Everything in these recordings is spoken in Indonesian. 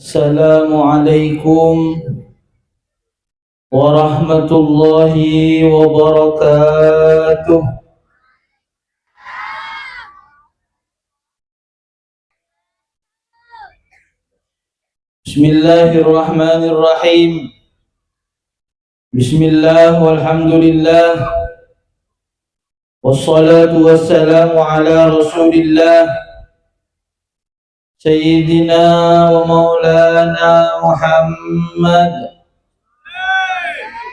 Assalamualaikum warahmatullahi wabarakatuh. Bismillahirrahmanirrahim. Bismillah walhamdulillah wassalatu wassalamu ala rasulillah Sayyidina wa maulana Muhammad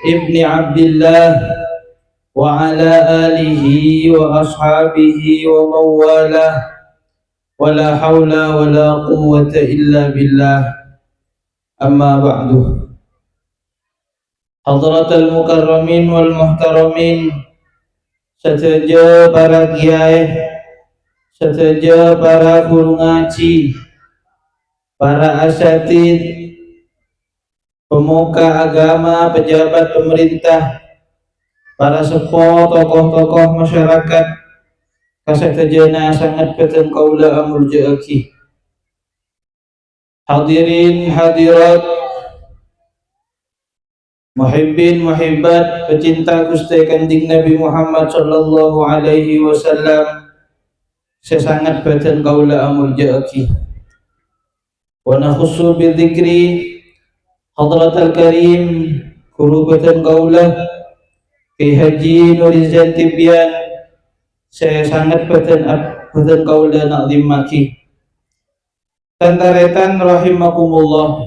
ibni Abdillah wa ala alihi wa ashabihi wa mawalah wa la hawla wa la quwwata illa billah. Amma ba'du. Hadratal mukarramin wal muhtaramin, setuju para kiai, setuju para guru ngaji, para asatid, pemuka agama, pejabat pemerintah, para sepuh, tokoh-tokoh masyarakat, kasetujana sangat beten kaula amul jaaki. Hadirin hadirat, muhibbin muhibbat, pecinta Gusti Kanjeng Nabi Muhammad sallallahu alaihi wasallam, sesangat beten kaula amul jaaki. Wa nakhussu bi dzikri hadratal karim guru beten kaula Ki Haji Nurizan Tibyan, saya sangat beten kaula nazim maki. Tantaretan rahimakumullah.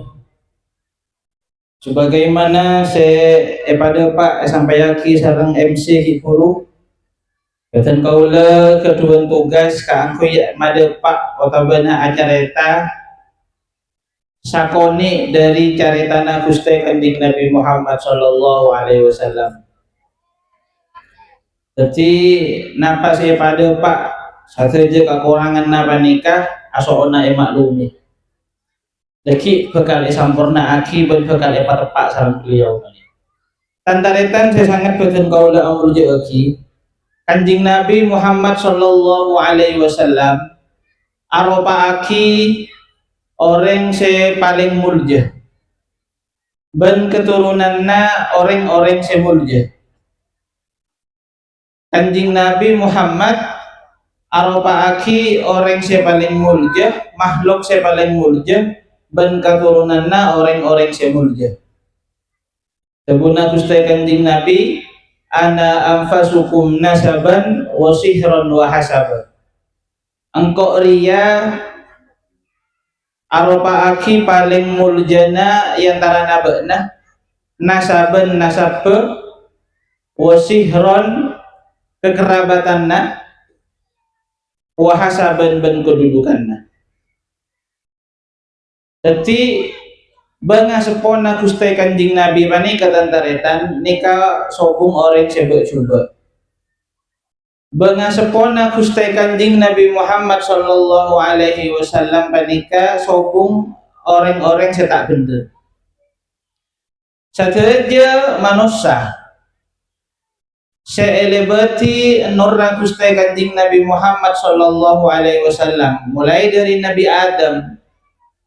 Sebagaimana pada Pak sampayaki sareng MC Hipuru beten kaula kedua tugas kaangku ya made Pak otabana acara eta sakoni dari caritana Gusti Kanjeng Nabi Muhammad sallallahu alaihi wasallam. Jadi napa saya pada Pak sateje kekurangan napa nikah asoona maklumi. Lagi bekal sampurna aki ben bekal tepak sareng beliau. Tantaretan saya sangat beten kaula amul jaaki. Kanjeng Nabi Muhammad sallallahu alaihi wasallam aropa aki orang se paling mulja. Ben keturunanna orang-orang se mulja. Kanjeng Nabi Muhammad aropa aki orang se paling mulja, makhluk se paling mulja, ben keturunanna orang-orang se mulja. Sebuna Gusti Kanjeng Nabi, ana anfasukum nasaban wa sihran wa hasaban. Engkau ria aropa aki paling muljana yantara nabana nasaban nasabbe wa sihron kekerabatanna wa hasaban ben kedudukanna. Jadi banga sepona Gusti Kanjeng Nabi pani katantaretan nika sobung orang sebek coba. Banga sepona Gusti Kanjeng Nabi Muhammad sallallahu alaihi wasallam panika sobung orang-orang setak bener. Sateja manusia seelebati nurra Gusti Kanjeng Nabi Muhammad sallallahu alaihi wasallam mulai dari Nabi Adam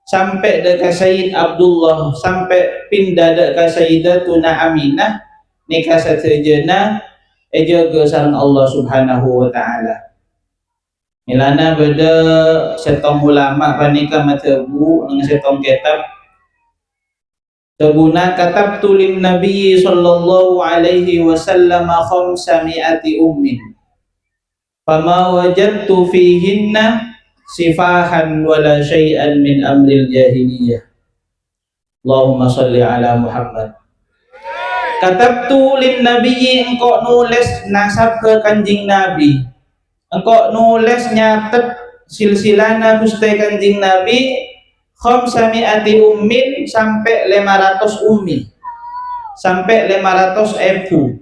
sampai dekat Sayyid Abdullah sampai pindah dekat Sayyidatuna Aminah nikah satejana ejaga sareng Allah Subhanahu wa taala. Milana beda setong ulama panika matebu nang setong kitab tabuna katabtu lin Nabi sallallahu alaihi wasallam khamsami'ati ummin fama wajadtu fihinna sifahan wala syai'an min amril jahiliyah. Allahumma salli ala Muhammad. Katabtu lin Nabi, engkau nulis nasab ke Kanjeng Nabi, engkau nulis nyatet silsilana Gusti Kanjeng Nabi khamsami'ati ummin sampai 500 ummi, sampai 500 epu,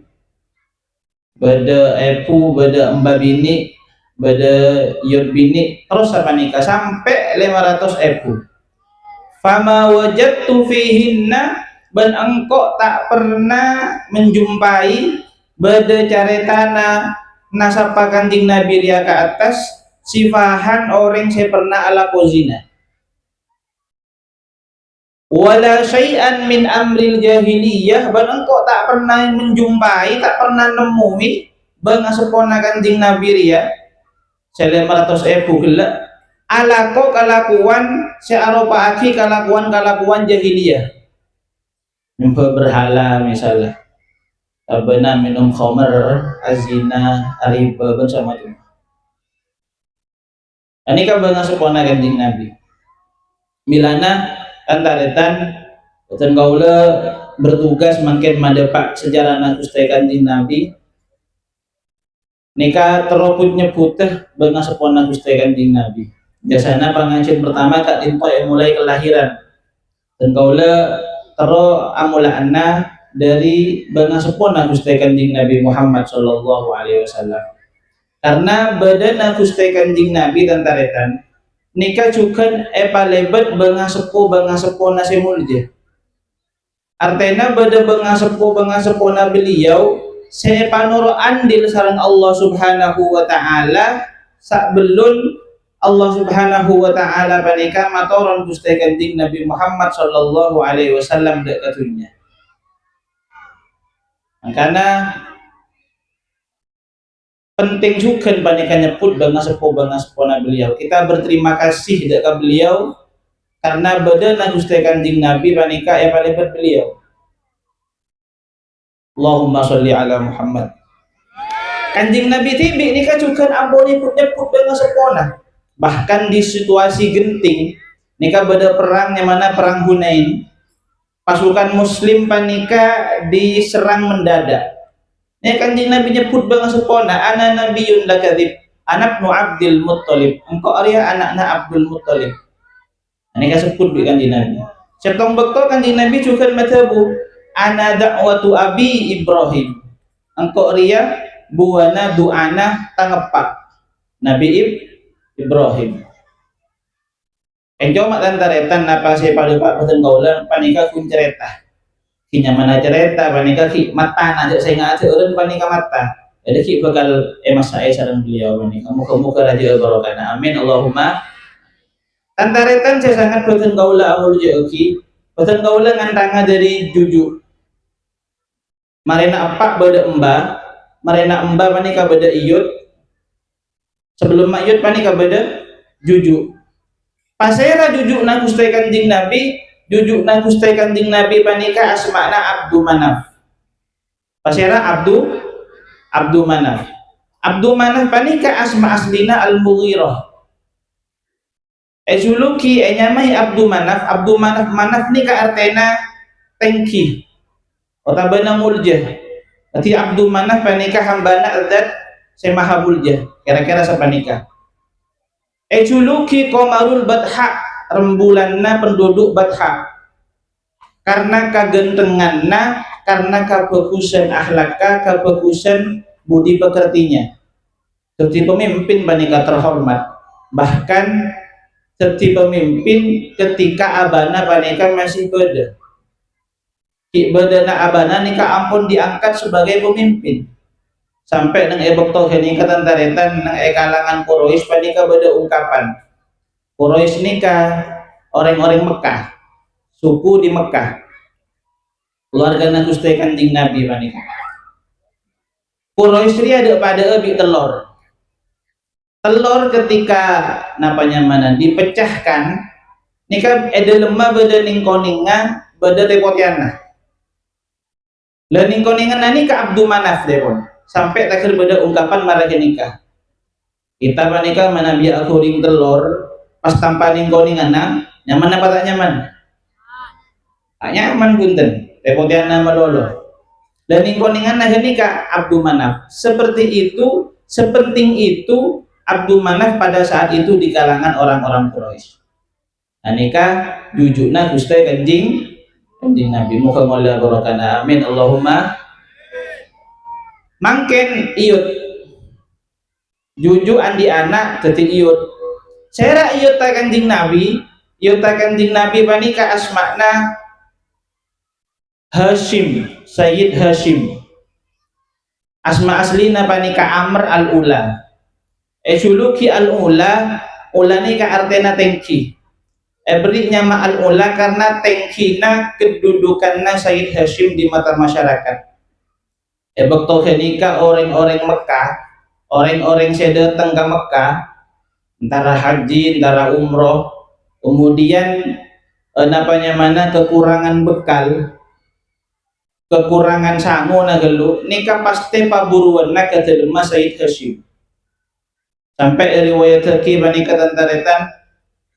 beda epu, beda emba bini, beda yud bini, terus apa nikah sampai 500 epu. Fama wajadtu fihinna, ben engkau tak pernah menjumpai beda caritana nasab Kanjeng Nabi ria ke atas sifahan orang saya pernah ala kozina. wala syai'an min amril jahiliyah, ban engkau tak pernah menjumpai, tak pernah nemui bengasepona kanjing Nabi ria selama ratus gelak alako kalakuan searopa aki kalakuan jahiliyah, nyembah berhala misalnya benar minum khamar azina riba bersama itu. Ini kan bengasepona kanjing Nabi milana antaretan dan kaula bertugas makin madepak sejarah Gusti Kanjeng Nabi nika teroput nyebut bengasepona Gusti Kanjeng Nabi biasanya pengajian pertama kak dinto yang mulai kelahiran dan kaula tero amulaanna dari bengasepona Gusti Kanjeng Nabi Muhammad sallallahu alaihi wasallam karena badan Gusti Kanjeng Nabi tantaretan nika juga epalebet bengasepona semulja artena beda bengasepona beliau sepanoro andil sareng Allah subhanahu wa ta'ala sak belun Allah subhanahu wa ta'ala panika matoron Gusti Kanjeng Nabi Muhammad sallallahu alaihi wasallam dek katunya makanya penting juga panika nyebut bengasepona beliau kita berterima kasih dek beliau karena badan Gusti Kanjeng Nabi panika epalebet beliau Allahumma sholli ala Muhammad. Kanjeng Nabi tibi ini kan juga ampun nyebut bengasepona bahkan di situasi genting nika beda perang yang mana perang Hunain pasukan muslim panika diserang mendadak ini Kanjeng Nabi nyebut bengasepona ana nabiyun lakadzib anak nu Abdul Muttalib engkau arya anakna Abdul Muttalib ini kan sebut di Kanjeng Nabi setong bekto Kanjeng Nabi juga madhabu ana da'watu abi Ibrahim engkau ria buana du'ana tangepak Nabi Ibrahim enjo mak tantaretan napa saya pada pak pesen kaulan panika kun cerita kinya mana cerita panika ki mata aja saya nggak ada orang panika mata jadi ki bakal emas saya sareng beliau panika muka raja barokana amin Allahumma tantaretan saya sangat pesen kaula amul joki pesen kaula ngantanga dari jujur marena apa beda marena panika beda iyut sebelum mayut panika beda jujuk pasera jujuk na Gusti Kanjeng Nabi jujuk na Gusti Kanjeng Nabi panika asmana Abdu Manaf pasera Abdu Manaf panika asma aslina Al-Mughirah juluki nyamai Abdu Manaf nika artena tengki otabana muljah berarti Abdu Manaf panika hambana adat semaha muljah kira-kira sepanika juluki Qamarul Badha rembulanna penduduk Badha karena kagentenganna karena kebagusan akhlakka kebagusan budi pekertinya seperti pemimpin panika terhormat bahkan seperti pemimpin ketika abana panika masih beda badana abana nika ampun diangkat sebagai pemimpin sampai nang ebokto ini ketantaretan nang kalangan Quraisy panika beda ungkapan Quraisy nika orang-orang Mekah suku di Mekah keluarga Gusti Kanjeng Nabi panika Quraisy ada pada ebi telur ketika napanya mana dipecahkan nika ede lemah beda ning koninga beda tepotiana lening koningan nani ke Abdu Manaf depon sampai terakhir beda ungkapan marah nikah kita panika mana biar aku ring telur pas tanpa ning koningan nyaman apa tak nyaman punten tepotiana malolo dan ning koningan nikah Abdu Manaf seperti itu sepenting itu Abdu Manaf pada saat itu di kalangan orang-orang Quraisy nikah jujukna Gusti Kanjeng Nabi muka mulia barokana amin Allahumma mangken iyut juju andi anak detik iyut sera iyut ta Kanjeng Nabi panika asmakna Hashim Sayyid Hashim asma aslina panika Amr al-Ula juluki al-Ula nika artena tengki berinya ma'al ula karena tengkina kedudukannya Sayyid Hashim di mata masyarakat. Bekto kenika orang-orang Mekah, orang-orang saya datang ke Mekah, antara haji, antara umroh, kemudian napanya mana kekurangan bekal, kekurangan sangu na gelu, nika pasti paburuan na ketelma Sayyid Hashim. Sampai riwayat terkini manika tantaretan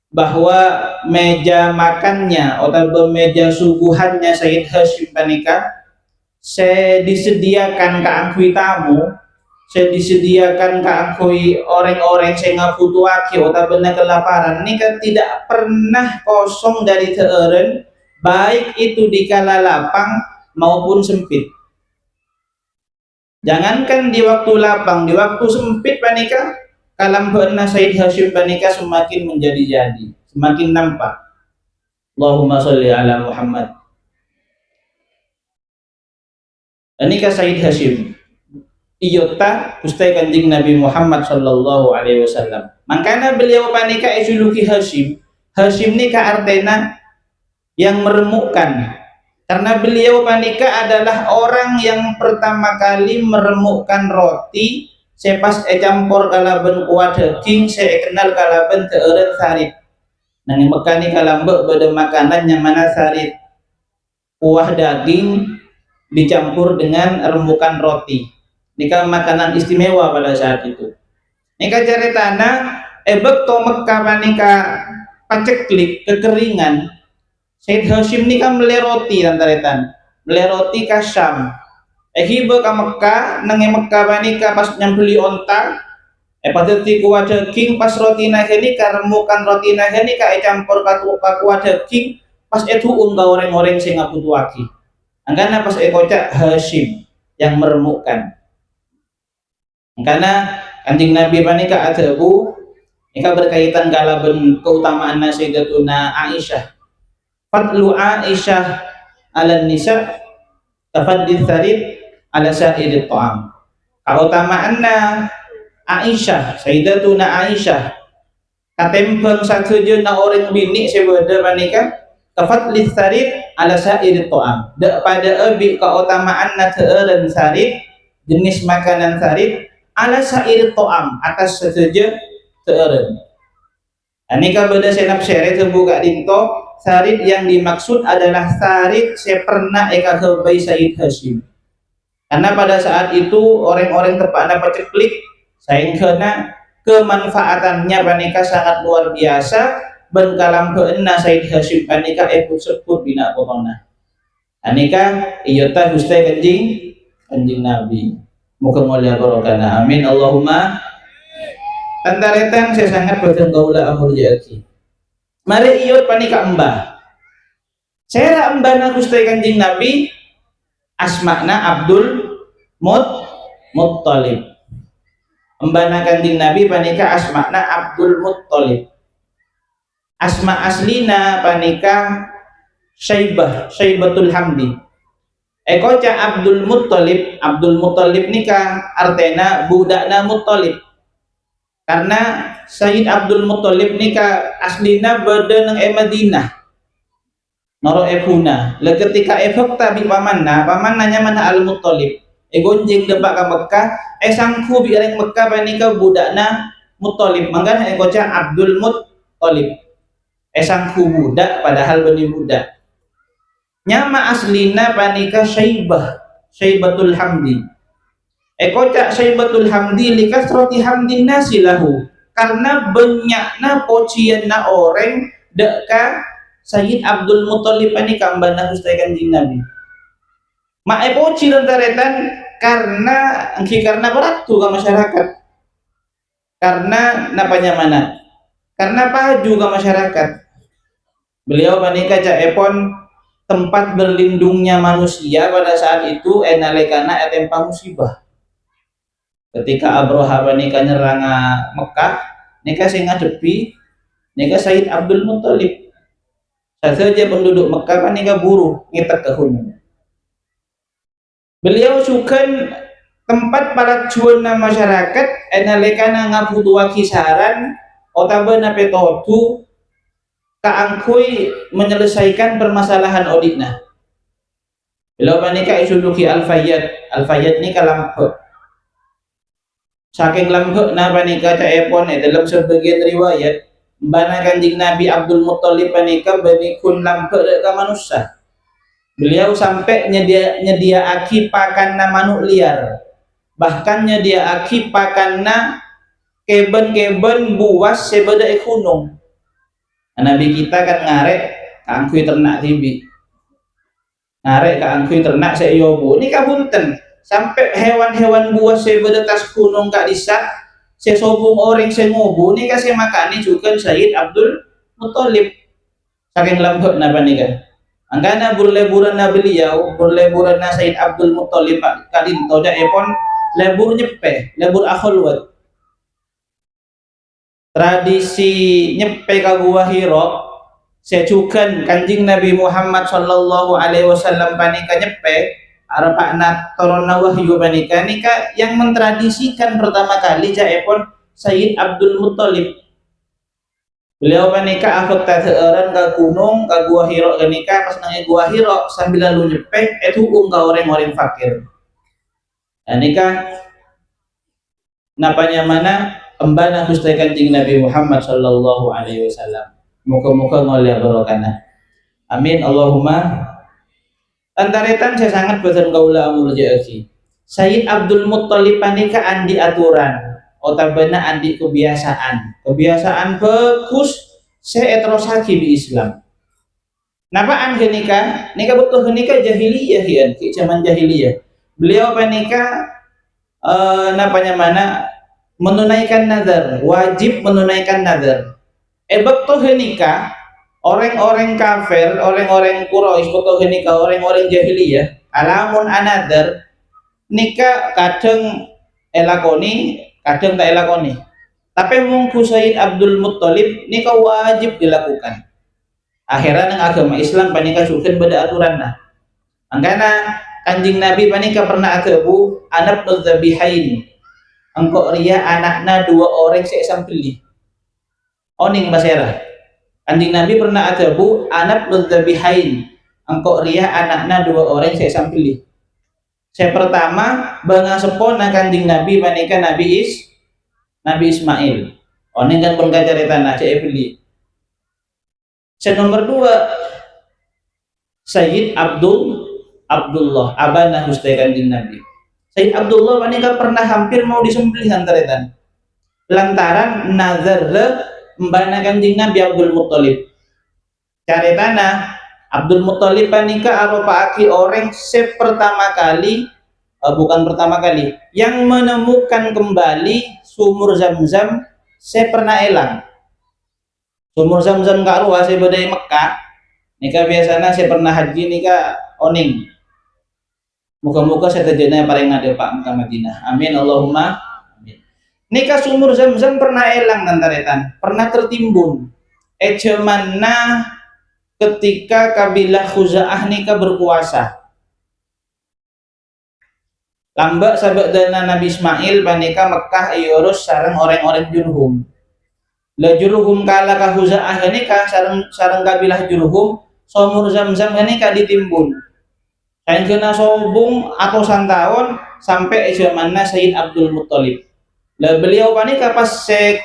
bahwa meja makannya atau meja suguhannya Sayyid Hashim panika saya disediakan ke angkui tamu, saya disediakan ke angkui orang-orang saya ngabutuhake atau benar kelaparan ini kan tidak pernah kosong dari teeren, baik itu di kala lapang maupun sempit. Jangankan di waktu lapang, di waktu sempit panika kalam beuna Sayyid Hashim panika semakin menjadi-jadi, semakin nampak. Allahumma sholli ala Muhammad. Ini ka Sayyid Hashim iyota kustai kanjing Nabi Muhammad sallallahu alaihi wasallam. Makanya beliau panika isuluki Hashim. Hashim ini ka artena yang meremukkan. Karena beliau panika adalah orang yang pertama kali meremukkan roti sepas campur kalaben kuah daging saya kenal kalaben teeren sarit. Nang mekani kalambek beda makanan yang mana sarit kuah daging dicampur dengan remukan roti. Nika makanan istimewa pada saat itu. Nika ceritana bekto Mekah panika paceklik kekeringan. Sayyid Hashim nika mele roti tantaretan, mele roti ka Syam. Hiba ka Mekah, nange Mekah panika pas nyambeli onta, pateti kuah daging pas roti naheni ka remukan roti naheni ka campur ka kuah daging pas itu ka orang-orang sing ngabutuhake. Angkana pas kocak Hashim yang meremukkan. Karena kanjing Nabi panika adabu nika berkaitan kalaben keutamaan Sayyidatuna Aisyah. Fadlu Aisyah ala nisa tafaddith sarid ala sa'idit ta'am. Keutamaanna Aisyah, Sayyidatuna Aisyah katempeng sakejeun na orang bini sebeda panika tafaddith sarid ala sa'idit ta'am. Pada abi keutamaanna teureun sarid jenis makanan sarid ala sa'idit ta'am atas sakeje teureun. Anika beda senap sere terbuka dinto sarid yang dimaksud adalah sarid seperna eka kebai Sayyid Hashim. Karena pada saat itu orang-orang tepatnya paceklik sehingga kemanfaatannya panika sangat luar biasa ben kalam beuna Sayyid Hashim panika sebut bina potongna. Anika iyota gustai kanjing Nabi. Muga mulia barokana. Amin Allahumma. Tantaretan saya sangat badeng kaula amul jati. Mari iyot panika embah. Saya embana gustai kanjing Nabi asmakna Abdul Muttalib. Embana kanjing Nabi panika asmakna Abdul Muttalib. Asma aslina panika Syaibatul Hamdi. Koca Abdul Muttalib nika artena budakna Muttalib. Karena Sayyid Abdul Muttalib nika aslina berada nang Madinah. Noro ebuna. Le ketika fakta bi pamanna mana Al Muttalib. Gonjing debak ka Mekah, sangku bi areng Mekah panika budakna Muttalib. Mangga koca Abdul Muttalib. Sangku budak padahal benih budak. Nyama aslina panika Syaibatul Hamdi. Koca Syaibatul Hamdi likasroti hamdin nasilahu. Karena banyakna pocianna orang deka Sayyid Abdul Muttalib panika ambana gustai kanjing Nabi. Mae poci lantaretan karena beratu ke masyarakat. Karena napanya mana? Karena paju ke masyarakat. Beliau panika jaepon tempat berlindungnya manusia pada saat itu enalekana tempat musibah. Ketika Abroha panika nyerang Mekah, nika sing ngadepi nika Sayyid Abdul Muttalib. Saja penduduk Mekah panika buru ngitek ke hunnya. Beliau sukan tempat para cuana masyarakat enalekana ngabutuha kisaran otabana petotu kaangkui menyelesaikan permasalahan auditna. Beliau panika isuduki Al-Fayyad ni kalampe. Saking lampe na panika caepon dalam sebagian riwayat bana Kanjeng Nabi Abdul Muthalib panika benikun lampe ka manusia. Beliau sampai nyedia aki pakanna manuk liar. Bahkan nyedia aki pakanna keben-keben buas sebeda gunung. Nabi kita kan ngarek kaangkui ternak tibi. Ngarek kaangkui ternak seyobu. Ini kabunten sampai hewan-hewan buas sebeda tas gunung kak disa sesobung orang sengobu ini kasih makani juga Sayyid Abdul Muthalib. Saking lembut napa nih kan. Angkana berleburan na beliau, berleburan na Sayyid Abdul Muthalib kalin toja epon lebur nyepe, lebur akhulwat. Tradisi nyepe ka Gua Hira secukan Kanjeng Nabi Muhammad sallallahu alaihi wasallam panika nyepe arapana torona wahyu panika nika yang mentradisikan pertama kali jaepon Sayyid Abdul Muthalib. Beliau panika afek tatheureun ka gunung ka Gua Hira kenika pas nang Gua Hira sambil lalu nyepe itu ka orang-orang fakir. Nika napanya mana embana Gusti Kanjeng Nabi Muhammad sallallahu alaihi wasallam. Muka-muka ngolia barokana. Amin Allahumma. Antaretan saya sangat boten kaula amul jaeki. Sayyid Abdul Muthalib panika andi aturan, otabana andi kebiasaan. Kebiasaan bagus saya etrosaki di Islam. Napaan genika? Nika betul genika jahiliyah hian, ki zaman jahiliyah. Beliau panika napanya mana menunaikan nazar, wajib menunaikan nazar. Betul genika orang-orang kafir, orang-orang Quraisy, betul genika orang-orang jahiliyah, alamun anadar nika kadang elakoni, kadang tak elakoni. Tapi mungku Sayyid Abdul Muthalib nika wajib dilakukan. Akhirnya nang agama Islam panika suken beda aturan nah. Angkana Kanjeng Nabi panika pernah atebu anak dzabihain. Engko ria anakna dua orang sesampeli. Oning basera. Kanjeng Nabi pernah atebu anak dzabihain. Engko ria anakna dua orang sesampeli. Saya pertama banga sepona Kanjeng Nabi panika Nabi Ismail. Oning kan pun kacaritana cek pilih. Saya nomor dua Sayyid Abdullah abana Gusti Kanjeng Nabi. Sayyid Abdullah panika pernah hampir mau disembelih antaretan lantaran nazar mbana Kanjeng Nabi Abdul Muthalib. Caritana Abdul Muthalib panika arupa aki orang pertama kali bukan pertama kali yang menemukan kembali sumur Zam-Zam saya pernah elang. Sumur Zam-Zam kak ruas saya badai Mekah nika biasanya saya pernah haji nika oning. Muka-muka saya terjadi yang paling ada Pak Mekah Madinah. Amin Allahumma. Amin. Nika sumur Zam-Zam pernah elang nantaretan, pernah tertimbun. Ecemana ketika kabilah Khuza'ah nika berkuasa. Lambak sahabat dana Nabi Ismail panika Mekah iurus sareng orang-orang Jurhum. La Jurhum kala ka Khuza'ah nika sareng kabilah Jurhum sumur Zam-Zam nika ditimbun. Kain kena sobung atusan tahun sampai zamanna Sayyid Abdul Muthalib. Lah beliau panika pas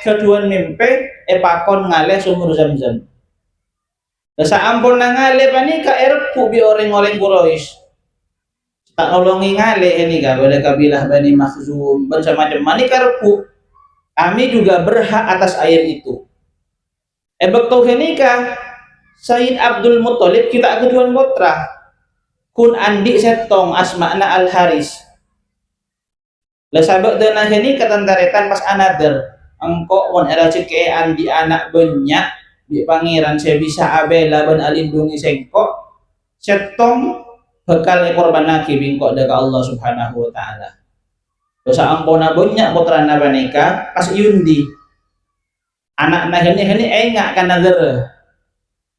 kedua mimpi pakon ngale sumur Zam-Zam. Lah saampun ngale panika erpu bi orang-orang Quraisy. Tak nolongi ngale ini pada kabilah Bani Makhzum macam-macam manika erpu. Kami juga berhak atas air itu. Betul kenika Sayyid Abdul Muthalib kita kedua putra kun andi setong asma'na Al-Haris. Lah sabak dana ini ketantaretan pas another engkau mon era ceke andi anak banyak di pangeran saya bisa abela ban alindungi sengkok setong bekal korban naki bingkok daga Allah Subhanahu wa taala. Dosa ampona banyak putra nabanika pas yundi anak ini engak karena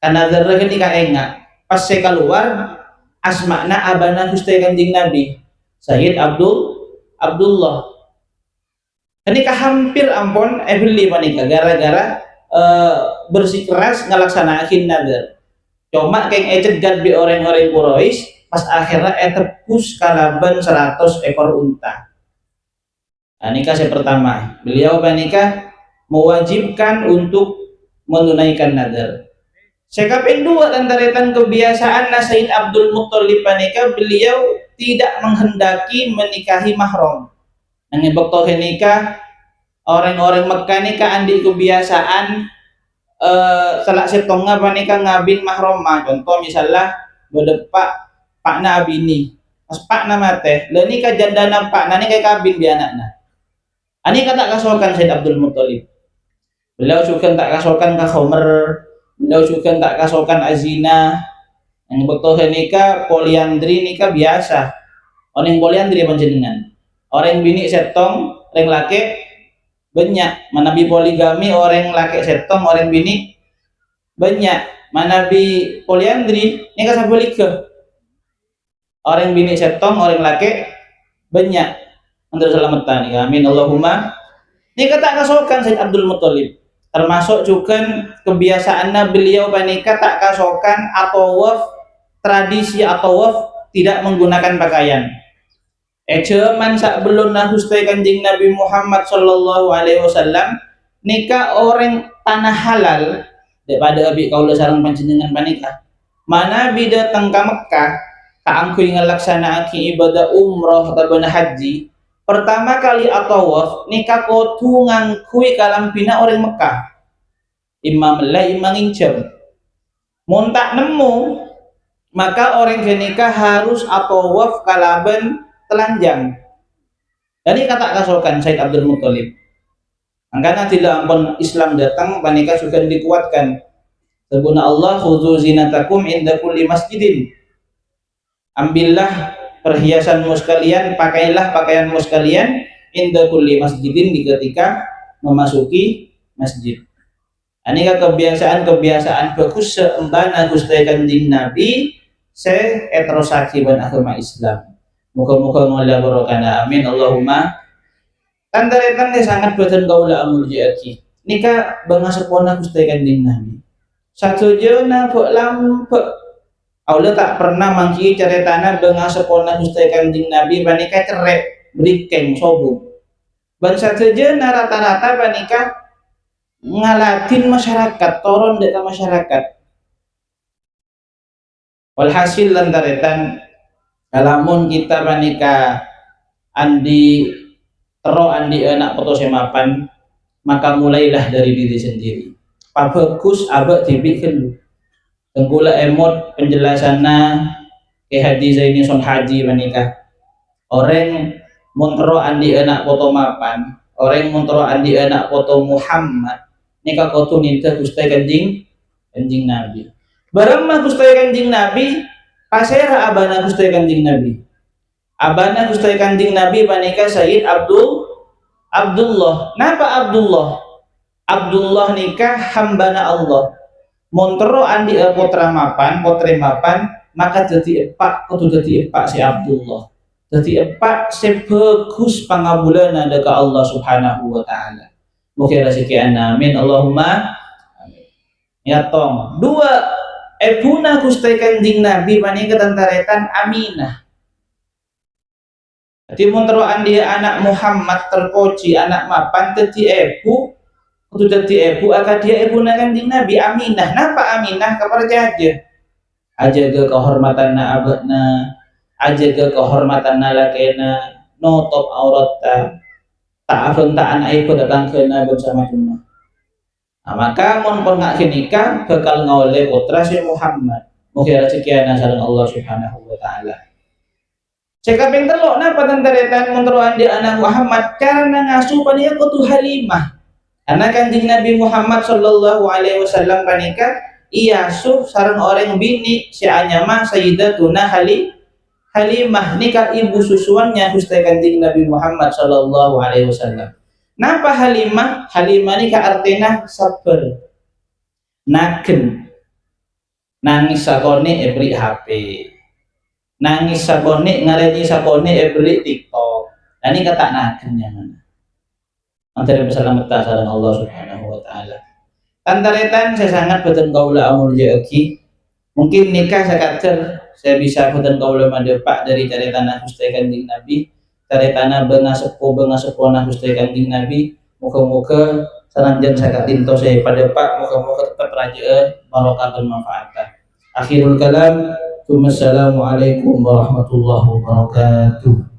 nazar ini ka engak pas saya keluar asma'na abana Gusti Kanjeng Nabi Sayyid Abdullah. Ini hampir ampun beli panika gara-gara bersikeras ngelaksanakan nazar. Cuma keng cegat bi orang-orang Quraisy pas akhirnya tebus kalaban 100 ekor unta. Nah, nikah yang pertama, beliau nikah mewajibkan untuk menunaikan nazar. Sekaping dua antara kebiasaan Sayyid Abdul Muttalib nikah, beliau tidak menghendaki menikahi mahram. Nang bakto nikah orang-orang Mekah nikah andi kebiasaan salah setengah panika ngabin mahroma. Contoh misalnya bedepak pak na abini pas pak nama teh leni ka jandana pak nani kayak kabin bi anakna ani kata kasokan Said Abdul Muttalib, beliau juga tak kasokan ka khomer, beliau juga tak kasokan azina. Yang betul nikah poliandri nikah biasa orang poliandri panjenengan orang bini setong orang laki banyak, manabi poligami orang laki setong orang bini banyak, manabi poliandri nikah sabolika orang bini setong orang laki banyak. Untuk selamatan ya amin Allahumma. Ini kata kasokan Said Abdul Muttalib, termasuk juga kebiasaannya beliau panika tak kasokan atau waf tradisi atau waf tidak menggunakan pakaian. Cuman sak belum nahustai kanjeng Nabi Muhammad Sallallahu Alaihi Wasallam nikah orang tanah halal daripada abi kaula sareng panjenengan panika. Mana bida datang ke Mekah kaangkuy ngelaksanaake ibadah umroh atau haji. Pertama kali atawaf nikah kotu ngangkui kalampina orang Mekah imam lah imam incem montak nemu maka orang nikah harus atawaf kalaban telanjang. Jadi kata kasokan Said Abdul Muttalib makanya tidak ampun Islam datang panika sudah dikuatkan sebuna Allah khudzu zinatakum inda kulli masjidin, ambillah perhiasanmu sekalian, pakailah pakaianmu sekalian inda kulli masjidin di ketika memasuki masjid. Ini kebiasaan bagus seembana Gusti Kanjeng Nabi se etrosaki ban agama Islam. Muga-muga mola barokana amin Allahumma. Tandaretan sangat boten kaula amuljiaki. Nika bangasepona Gusti Kanjeng Nabi. Satujana pok lampek Allah tak pernah mangki ceritana dengan sepona Gusti Kanjeng Nabi panika cerek brikeng sobu. Bangsa saja rata-rata panika ngalatin masyarakat, toron dek masyarakat. Walhasil lantaretan kalamun kita panika andi anak foto semapan maka mulailah dari diri sendiri. Pabagus abak dibikin tenggula emot penjelasannya ke hadis ini son haji menikah orang montro andi anak foto mapan orang montro andi anak foto Muhammad nikah kotu ninta Gusti Kanjeng Nabi bareng mah Gusti Kanjeng Nabi pasera abana Gusti Kanjeng Nabi abana Gusti Kanjeng Nabi panika Sayyid Abdullah. Napa Abdullah nikah hambana Allah montro andi putra mapan maka jadi epak kudu jadi epak si Abdullah jadi epak sebagus pangabulana deka Allah Subhanahu wa taala. Mugi rezeki amin Allahumma amin. Ya tong dua ebuna Gusti Kanjeng Nabi panika tantaretan Aminah. Jadi montro andi anak Muhammad terpoci anak mapan jadi ebu kudu dadi ibu akad dia ibu Kanjeng Nabi Aminah. Napa Aminah kaparja aja ke kehormatan abadna aja ke kehormatan lakena notop aurata ta'afun ta'an aib datang kena bersama kita. Nah, maka mon pengak nikah bakal ngoleh putra si Muhammad. Mugi rezeki sareng Allah Subhanahu wa taala. Sekaping telok napa tantaretan montroan di anak Muhammad karena ngasuh paniya kutu Halimah. Karena Kanjeng Nabi Muhammad Sallallahu Alaihi Wasallam panika iya suh sareng orang bini si anyama Sayyidatuna Halimah nikah ibu susuannya Gusti Kanjeng Nabi Muhammad Sallallahu Alaihi Wasallam. Napa Halimah? Halimah nikah artinya sabar, nagen, nangis sakone ebri HP, nangis sakone ngareni sakone ebri TikTok. Nah ini kata nagen yang mana? Antara bersalamatan sareng Allah Subhanahu wa taala. Tantaretan saya sangat boten kaula amul aki. Mungkin nikah sakater saya bisa boten kaula madepak dari caritana Gusti Kanjeng Nabi, caritana benga sepuh nah Gusti Kanjeng Nabi. Muga-muga saranjen sakatinto saya padepak, muga-muga tetap rajaan barokah bermanfaat. Akhirul kalam, wassalamualaikum warahmatullahi wabarakatuh.